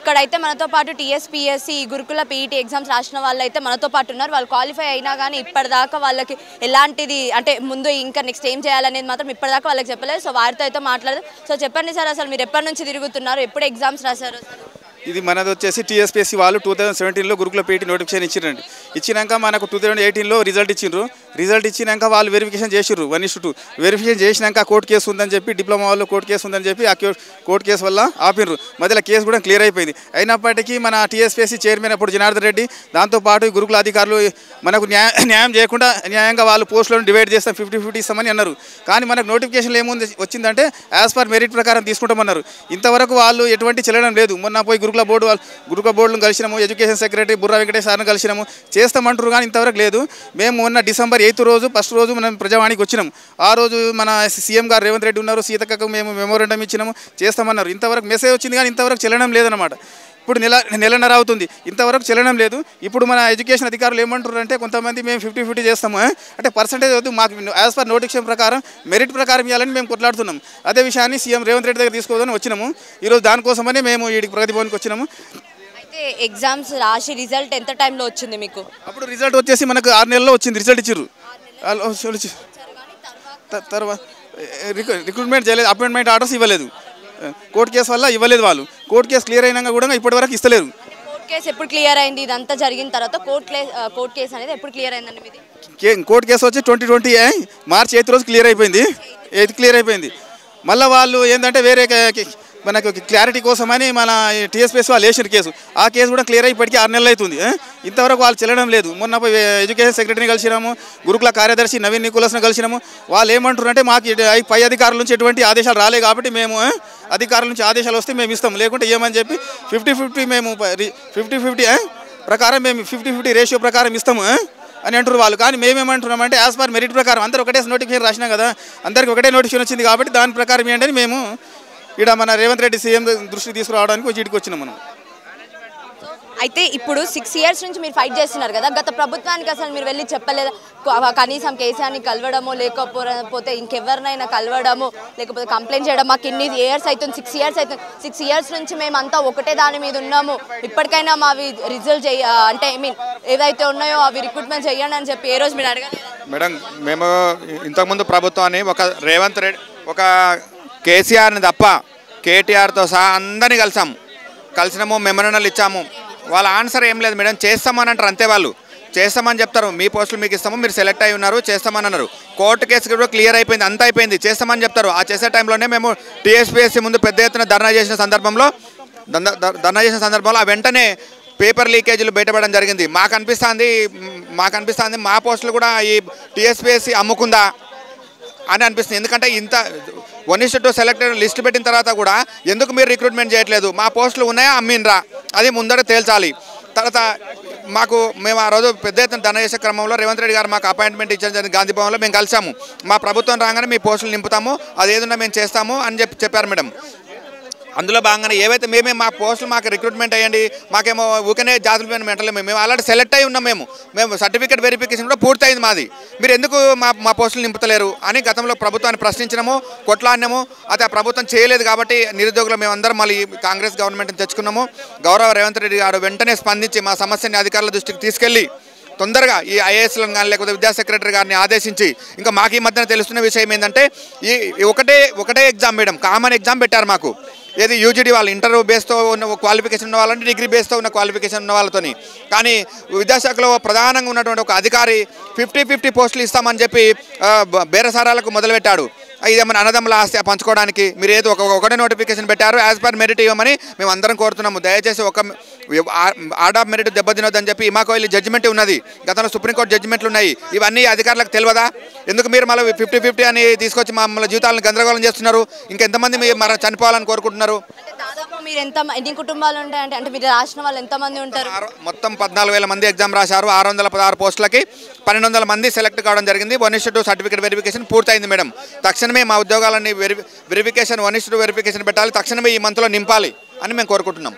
ఇక్కడైతే మనతో పాటు టీఎస్పీఎస్సీ గురుకుల పీఈటీ ఎగ్జామ్స్ రాసిన వాళ్ళు అయితే మనతో పాటు ఉన్నారు. వాళ్ళు క్వాలిఫై అయినా కానీ ఇప్పటిదాకా వాళ్ళకి ఎలాంటిది అంటే ముందు ఇంకా నెక్స్ట్ ఏం చేయాలనేది మాత్రం ఇప్పటిదాకా వాళ్ళకి చెప్పలేదు. సో వారితో అయితే మాట్లాడదు. సో చెప్పండి సార్, అసలు మీరు ఎప్పటి నుంచి తిరుగుతున్నారు, ఎప్పుడు ఎగ్జామ్స్ రాశారు? ఇది మనది వచ్చేసి టీఎస్పీఎస్సీ వాళ్ళు 2017లో గురుకుల పీఈటీ నోటిఫికేషన్ ఇచ్చిరండి. ఇచ్చినాక మనకు 2018లో రిజల్ట్ ఇచ్చిండ్రు. రిజల్ట్ ఇచ్చినాక వాళ్ళు వెరిఫికేషన్ చేసిర్రు 1:2. వెరిఫికేషన్ చేసినాక కోర్టు కేసు ఉందని చెప్పి డిప్లొమా వాళ్ళు కోర్టు కేసు ఉందని చెప్పి ఆ కోర్టు కేసు వల్ల ఆపిర్రు. మధ్యలో కేసు కూడా క్లియర్ అయిపోయింది. అయినప్పటికీ మన టీఎస్పీఎస్సీ చైర్మన్ అప్పుడు జనార్దన్ రెడ్డి, దాంతోపాటు గురుకుల అధికారులు మనకు న్యాయం చేయకుండా న్యాయంగా వాళ్ళు పోస్టులను డివైడ్ చేస్తాం 50-50 ఇస్తామని అన్నారు. కానీ మనకు నోటిఫికేషన్లో ఏముంది వచ్చిందంటే యాజ్ పర్ మెరిట్ ప్రకారం తీసుకుంటామన్నారు. ఇంతవరకు వాళ్ళు ఎటువంటి చెల్లడం లేదు. మొన్న పోయి గురుకుల బోర్డులను కలిసినాము, ఎడ్యుకేషన్ సెక్రటరీ బుర్రా వెంకటేష్ సార్ని కలిసినాము, చేస్తామంటారు కానీ ఇంతవరకు లేదు. మేము మొన్న డిసెంబర్ 8 రోజు ఫస్ట్ రోజు మనం ప్రజావాణికి వచ్చినాం. ఆ రోజు మన సీఎం గారు రేవంత్ రెడ్డి ఉన్నారు, సీతక్కకు మేము మెమోరాండం ఇచ్చినాము, చేస్తామన్నారు. ఇంతవరకు మెసేజ్ వచ్చింది కానీ ఇంతవరకు చెల్లడం లేదన్నమాట. ఇప్పుడు నెలన్నర అవుతుంది, ఇంతవరకు చెల్లడం లేదు. ఇప్పుడు మన ఎడ్యుకేషన్ అధికారులు ఏమంటారు అంటే కొంతమంది మేము 50-50 చేస్తాము అంటే పర్సంటేజ్ వద్దు, మాకు యాజ్ పర్ నోటిఫికేషన్ ప్రకారం మెరిట్ ప్రకారం ఇవ్వాలని మేము కొట్లాడుతున్నాం. అదే విషయాన్ని సీఎం రేవంత్ రెడ్డి దగ్గర తీసుకోవద్దని వచ్చినాము. ఈరోజు దానికోసమని మేము ఈ ప్రగతి భవన్కి వచ్చినాము. అయితే ఎగ్జామ్స్ రాసి రిజల్ట్ ఎంత టైంలో వచ్చింది మీకు? అప్పుడు రిజల్ట్ వచ్చేసి మనకు 6 నెలల్లో వచ్చింది. రిజల్ట్ ఇచ్చిర్రు. తర్వాత రిక్రూట్మెంట్ చేయలేదు, అపాయింట్మెంట్ ఆర్డర్స్ ఇవ్వలేదు. కోర్టు కేసు వల్ల ఇవ్వలేదు. వాళ్ళు కోర్టు కేసు క్లియర్ అయినాక కూడా ఇప్పటివరకు ఇస్తలేరు. కోర్టు కేసు ఎప్పుడు క్లియర్ అయింది? ఇదంతా జరిగిన తర్వాత కోర్టు కేసు అనేది ఎప్పుడు క్లియర్ అయిందండి మీది? కోర్టు కేసు వచ్చి 2020 మార్చి 8 రోజు క్లియర్ అయిపోయింది. 8 క్లియర్ అయిపోయింది. మళ్ళీ వాళ్ళు ఏంటంటే వేరే మనకు క్లారిటీ కోసమని మన టీఎస్పీఎస్సీ వాళ్ళు వేసిన కేసు, ఆ కేసు కూడా క్లియర్ అయ్యి ఇప్పటికీ 6 నెలలు అవుతుంది. ఇంతవరకు వాళ్ళు చెల్లడం లేదు. మొన్న ఎడ్యుకేషన్ సెక్రటరీని కలిసినాము, గురుకుల కార్యదర్శి నవీన్ నికోలస్ని కలిసినాము. వాళ్ళు ఏమంటారు అంటే మాకు పై అధికారుల నుంచి ఎటువంటి ఆదేశాలు రాలేదు కాబట్టి మేము అధికారుల నుంచి ఆదేశాలు వస్తే మేము ఇస్తాం, లేకుంటే ఏమని చెప్పి 50-50 మేము 50-50 ప్రకారం మేము 50-50 రేషియో ప్రకారం ఇస్తాము అని అంటారు వాళ్ళు. కానీ మేమేమంటున్నామంటే యాజ్ పర్ మెరిట్ ప్రకారం అందరూ ఒకటే నోటిఫికేషన్ రాసినాం కదా, అందరికి ఒకటే నోటిఫికేషన్ వచ్చింది కాబట్టి దాని ప్రకారం ఏంటని మేము ఇక్కడ మన రేవంత్ రెడ్డి సీఎం దృష్టికి తీసుకురావడానికి వీటికి వచ్చినాం మనం. అయితే ఇప్పుడు 6 ఇయర్స్ నుంచి మీరు ఫైట్ చేస్తున్నారు కదా, గత ప్రభుత్వానికి అసలు మీరు వెళ్ళి చెప్పలేదు? కనీసం కేసీఆర్ని కలవడము, లేకపోతే ఇంకెవరినైనా కలవడము, లేకపోతే కంప్లైంట్ చేయడం? మాకు ఇన్ని ఇయర్స్ అవుతుంది, 6 ఇయర్స్ అవుతుంది, 6 ఇయర్స్ నుంచి మేమంతా ఒకటే దాని మీద ఉన్నాము, ఇప్పటికైనా మావి రిజల్ట్ అంటే ఐ మీన్ ఏదైతే ఉన్నాయో అవి రిక్రూట్మెంట్ చేయండి అని చెప్పి ఏ రోజు మీరు అడగలేదు? మేడం, మేము ఇంతకుముందు ప్రభుత్వాన్ని ఒక రేవంత్ రెడ్డి ఒక కేసీఆర్ని తప్ప కేటీఆర్తో సహా అందరినీ కలిసినాము, మెమోరాండాలు ఇచ్చాము. వాళ్ళ ఆన్సర్ ఏం లేదు మేడం. చేస్తామని అంటారు అంతే. వాళ్ళు చేస్తామని చెప్తారు, మీ పోస్టులు మీకు ఇస్తాము, మీరు సెలెక్ట్ అయి ఉన్నారు, చేస్తామని అన్నారు. కోర్టు కేసు కూడా క్లియర్ అయిపోయింది, అంతా అయిపోయింది, చేస్తామని చెప్తారు. ఆ చేసే టైంలోనే మేము టీఎస్పీఎస్సీ ముందు పెద్ద ఎత్తున ధర్నా చేసిన సందర్భంలో ఆ వెంటనే పేపర్ లీకేజీలు బయటపడడం జరిగింది. మాకు అనిపిస్తుంది మా పోస్టులు కూడా ఈ టీఎస్పీఎస్సీ అమ్ముకుందా అని అనిపిస్తుంది. ఎందుకంటే ఇంత 1:2 సెలెక్టెడ్ లిస్ట్ పెట్టిన తర్వాత కూడా ఎందుకు మీరు రిక్రూట్మెంట్ చేయట్లేదు? మా పోస్టులు ఉన్నాయా అమ్మినరా అది ముందర తేల్చాలి. తర్వాత మేము ఆ రోజు పెద్ద ఎత్తున ధన చేసే క్రమంలో రేవంత్ రెడ్డి గారు మాకు అపాయింట్మెంట్ ఇచ్చిన గాంధీ భవన్లో మేము కలిసాము. మా ప్రభుత్వం రాగానే మీ పోస్టులు నింపుతాము, అది ఏదన్నా మేము చేస్తాము అని చెప్పారు మేడం. అందులో భాగంగానే ఏవైతే మా పోస్టులు మాకు రిక్రూట్మెంట్ అయ్యండి, మాకేమో ఊకనే జాతుల మెంటలే, మేము ఆల్రెడీ సెలెక్ట్ అయి ఉన్నాం, మేము సర్టిఫికేట్ వెరిఫికేషన్ కూడా పూర్తయింది మాది, మీరు ఎందుకు మా పోస్టులు నింపుతలేరు అని గతంలో ప్రభుత్వాన్ని ప్రశ్నించినాము, కొట్లాడినాము. అయితే ఆ ప్రభుత్వం చేయలేదు కాబట్టి నిరుద్యోగులు మేమందరం మళ్ళీ కాంగ్రెస్ గవర్నమెంట్ని తెచ్చుకున్నాము. గౌరవ రేవంత్ రెడ్డి గారు వెంటనే స్పందించి మా సమస్యని అధికారుల దృష్టికి తీసుకెళ్ళి తొందరగా ఈ ఐఏఎస్లను కానీ లేకపోతే విద్యా సెక్రటరీ గారిని ఆదేశించి, ఇంకా మాకు ఈ మధ్యన తెలుస్తున్న విషయం ఏంటంటే ఈ ఒకటే ఎగ్జామ్ మేడం, కామన్ ఎగ్జామ్ పెట్టారు మాకు. ఏది యూజీడీ వాళ్ళు ఇంటర్ బేస్తో ఉన్న క్వాలిఫికేషన్ ఉన్న వాళ్ళంటే డిగ్రీ బేస్తో ఉన్న క్వాలిఫికేషన్ ఉన్న వాళ్ళతోని. కానీ విద్యాశాఖలో ప్రధానంగా ఉన్నటువంటి ఒక అధికారి 50-50 పోస్టులు ఇస్తామని చెప్పి బేరసారాలకు మొదలుపెట్టాడు. ఇదేమన్నా అన్నదమ్ముల ఆస్తి పంచుకోవడానికి మీరు ఏదో ఒకటే నోటిఫికేషన్ పెట్టారు, యాజ్ పర్ మెరిట్ ఇవ్వమని మేము అందరం కోరుతున్నాము. దయచేసి ఆర్డర్ ఆఫ్ మెరిట్ దెబ్బతినొద్దని చెప్పి ఇమాకోయిల్ జడ్జిమెంట్ ఉన్నది, గతంలో సుప్రీంకోర్టు జడ్జిమెంట్లు ఉన్నాయి. ఇవన్నీ అధికారులకు తెలియదా? ఎందుకు మీరు మళ్ళీ 50-50 అని తీసుకొచ్చి మమ్మల్ని జీవితాలను గందరగోళం చేస్తున్నారు? ఇంకెంతమంది మీరు చనిపోవాలని కోరుకుంటున్నారు? మీరు ఎన్ని కుటుంబాలు ఉంటాయంటే అంటే మీరు రాసిన వాళ్ళు ఎంతమంది ఉంటారు? మొత్తం 14,000 మంది ఎగ్జామ్ రాశారు. 616 పోస్టులకి 1,200 మంది సెలెక్ట్ కావడం జరిగింది. 1:2 సర్టిఫికేట్ వెరిఫికేషన్ పూర్తయింది మేడం. తక్షణమే మా ఉద్యోగాలన్నీ వెరిఫికేషన్ 1:2 వెరిఫికేషన్ పెట్టాలి, తక్షణమే ఈ మంత్లో నింపాలి అని మేము కోరుకుంటున్నాం.